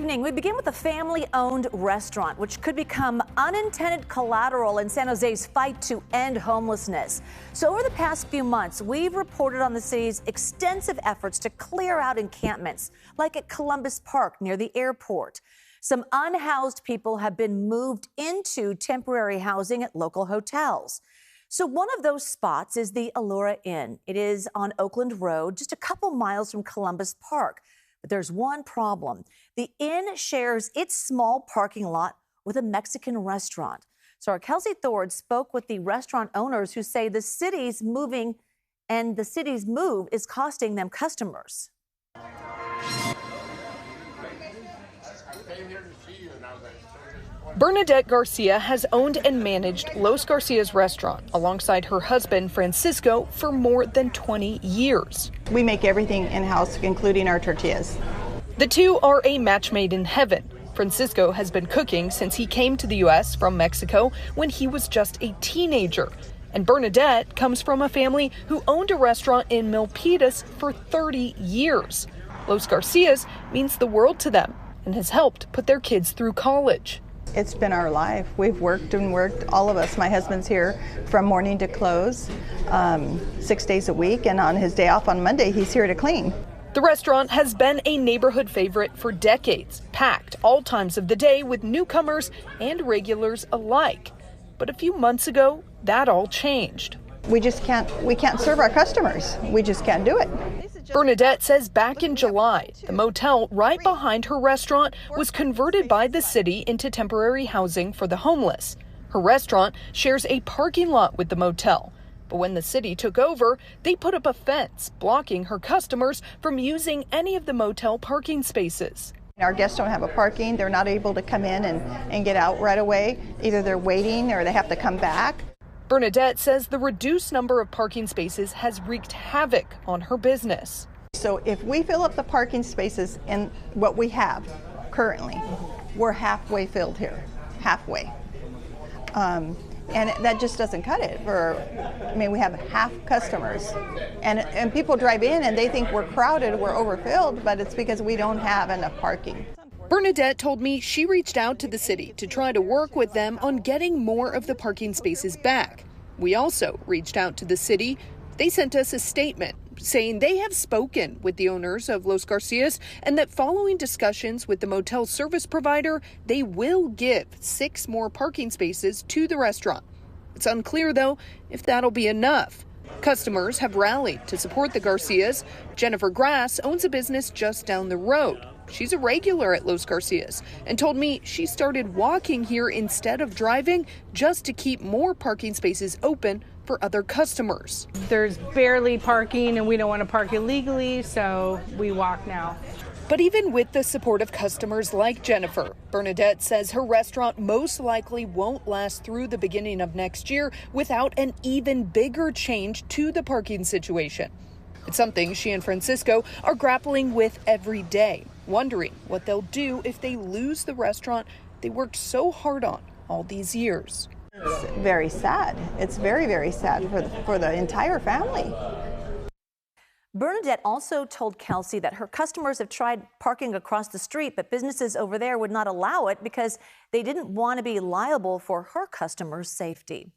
evening. We begin with a family-owned restaurant, which could become unintended collateral in San Jose's fight to end homelessness. So over the past few months, we've reported on the city's extensive efforts to clear out encampments, like at Columbus Park near the airport. Some unhoused people have been moved into temporary housing at local hotels. So one of those spots is the Allura Inn. It is on Oakland Road, just a couple miles from Columbus Park. But there's one problem. The inn shares its small parking lot with a Mexican restaurant. So our Kelsi Thorud spoke with the restaurant owners who say the city's move is costing them customers. Bernadette Garcia has owned and managed Los Garcia's restaurant alongside her husband, Francisco, for more than 20 years. We make everything in-house, including our tortillas. The two are a match made in heaven. Francisco has been cooking since he came to the U.S. from Mexico when he was just a teenager. And Bernadette comes from a family who owned a restaurant in Milpitas for 30 years. Los Garcia's means the world to them and has helped put their kids through college. It's been our life. We've worked and worked, all of us. My husband's here from morning to close, 6 days a week, and on his day off on Monday, he's here to clean. The restaurant has been a neighborhood favorite for decades, packed all times of the day with newcomers and regulars alike. But a few months ago, that all changed. We can't serve our customers. We just can't do it. Bernadette says back in July, the motel right behind her restaurant was converted by the city into temporary housing for the homeless. Her restaurant shares a parking lot with the motel. But when the city took over, they put up a fence blocking her customers from using any of the motel parking spaces. Our guests don't have a parking. They're not able to come in and get out right away. Either they're waiting or they have to come back. Bernadette says the reduced number of parking spaces has wreaked havoc on her business. So if we fill up the parking spaces in what we have currently, we're halfway filled here, halfway. And that just doesn't cut it. We have half customers. And people drive in and they think we're crowded, we're overfilled, but it's because we don't have enough parking. Bernadette told me she reached out to the city to try to work with them on getting more of the parking spaces back. We also reached out to the city. They sent us a statement saying they have spoken with the owners of Los Garcia's and that following discussions with the motel service provider, they will give 6 more parking spaces to the restaurant. It's unclear, though, if that'll be enough. Customers have rallied to support the Garcias. Jennifer Grass owns a business just down the road. She's a regular at Los Garcia's and told me she started walking here instead of driving just to keep more parking spaces open for other customers. There's barely parking and we don't want to park illegally, so we walk now. But even with the support of customers like Jennifer, Bernadette says her restaurant most likely won't last through the beginning of next year without an even bigger change to the parking situation. It's something she and Francisco are grappling with every day, wondering what they'll do if they lose the restaurant they worked so hard on all these years. It's very sad. It's very, very sad for the entire family. Bernadette also told Kelsi that her customers have tried parking across the street, but businesses over there would not allow it because they didn't want to be liable for her customers' safety.